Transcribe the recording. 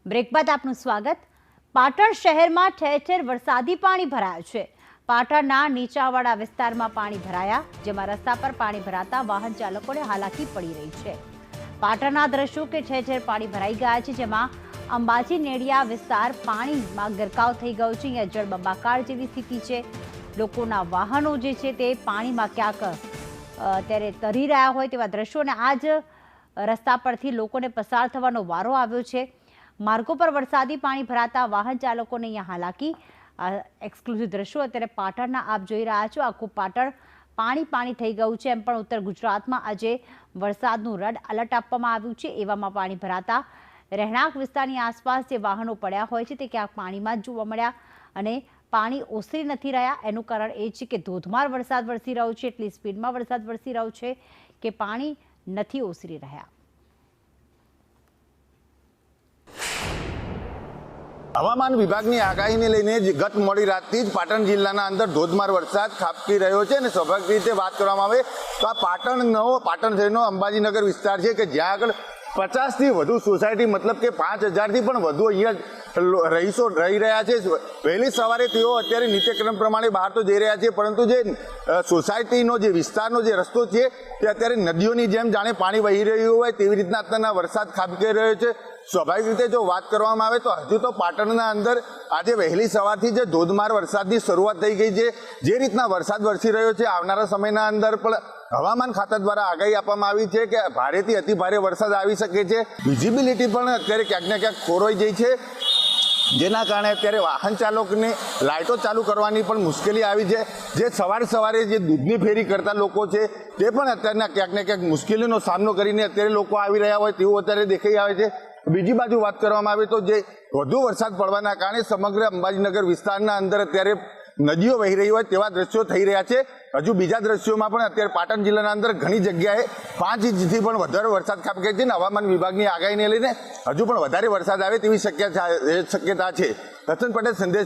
Break બાદ આપનું સ્વાગત। પાટણ શહેરમાં ઠેર ઠેર વરસાદી પાણી ભરાયું છે। પાટણના નીચાણવાળા વિસ્તારમાં પાણી ભરાયા, જેમાં રસ્તા પર પાણી ભરાતા વાહન ચાલકોને હાલાકી પડી રહી છે। પાટણના દ્રશ્યો કે ઠેર ઠેર પાણી ભરાઈ ગયા છે, જેમાં અંબાજી નેડિયા વિસ્તાર પાણીમાં ગરકાવ થઈ ગયો છે। અહીંયા જળબંબાકાર જેવી સ્થિતિ છે। લોકોના વાહનો જે છે તે પાણીમાં ક્યાંક અત્યારે તરી રહ્યા હોય તેવા દ્રશ્યો, અને આ જ રસ્તા પરથી લોકોને પસાર થવાનો વારો આવ્યો છે। માર્ગો પર વરસાદી પાણી ભરાતા વાહન ચાલકોને અહીંયા હાલાકી। એક્સક્લુઝિવ દ્રશ્યો અત્યારે પાટણના આપ જોઈ રહ્યા છો। આખું પાટણ પાણી પાણી થઈ ગયું છે। એમ પણ ઉત્તર ગુજરાતમાં આજે વરસાદનું રેડ એલર્ટ આપવામાં આવ્યું છે। એવામાં પાણી ભરાતા રહેણાંક વિસ્તારની આસપાસ જે વાહનો પડ્યા હોય છે તે ક્યાંક પાણીમાં જ જોવા મળ્યા, અને પાણી ઓસરી નથી રહ્યા। એનું કારણ એ છે કે ધોધમાર વરસાદ વરસી રહ્યો છે, એટલી સ્પીડમાં વરસાદ વરસી રહ્યો છે કે પાણી નથી ઓસરી રહ્યા। હવામાન વિભાગની આગાહીને લઈને ગત મોડી રાતથી જ પાટણ જિલ્લાના અંદર ધોધમાર વરસાદ ખાબકી રહ્યો છે, અને સ્વાભાવિક રીતે વાત કરવામાં આવે તો આ પાટણ શહેરનો અંબાજીનગર વિસ્તાર છે કે જ્યાં આગળ 50થી વધુ સોસાયટી, મતલબ કે 5000થી પણ વધુ અહીંયા રહીશો રહી રહ્યા છે। વહેલી સવારે તેઓ અત્યારે નિત્યક્રમ પ્રમાણે બહાર તો જઈ રહ્યા છે, પરંતુ જે સોસાયટીનો જે વિસ્તારનો જે રસ્તો છે તે અત્યારે નદીઓની જેમ જાણે પાણી વહી રહ્યું હોય તેવી રીતના અત્યારના વરસાદ ખાબકી રહ્યો છે। સ્વાભાવિક રીતે જો વાત કરવામાં આવે તો હજુ તો પાટણના અંદર આજે વહેલી સવારથી જે ધોધમાર વરસાદની શરૂઆત થઈ ગઈ છે। જે રીતના વરસાદ વરસી રહ્યો છે, આવનારા સમયના અંદર પણ હવામાન ખાતા દ્વારા આગાહી આપવામાં આવી છે કે ભારેથી અતિ ભારે વરસાદ આવી શકે છે। વિઝિબિલિટી પણ અત્યારે ક્યાંક ને ક્યાંક ખોરવાઈ ગઈ છે, જેના કારણે અત્યારે વાહન ચાલકને લાઇટો ચાલુ કરવાની પણ મુશ્કેલી આવી છે। જે સવારે જે દૂધની ફેરી કરતા લોકો છે તે પણ અત્યારના ક્યાંક ને ક્યાંક મુશ્કેલીનો સામનો કરીને અત્યારે લોકો આવી રહ્યા હોય તેવું અત્યારે દેખાઈ આવે છે। બીજી બાજુ વાત કરવામાં આવે તો જે વધુ વરસાદ પડવાના કારણે સમગ્ર અંબાજીનગર વિસ્તારના અંદર અત્યારે નદીઓ વહી રહી હોય તેવા દ્રશ્યો થઈ રહ્યા છે। હજુ બીજા દ્રશ્યોમાં પણ અત્યારે પાટણ જિલ્લાના અંદર ઘણી જગ્યાએ 5 ઇંચથી પણ વધારે વરસાદ ખાબકે છે, અને હવામાન વિભાગની આગાહીને લઈને હજુ પણ વધારે વરસાદ આવે તેવી શક્યતા છે। રતન પટેલ, સંદેશ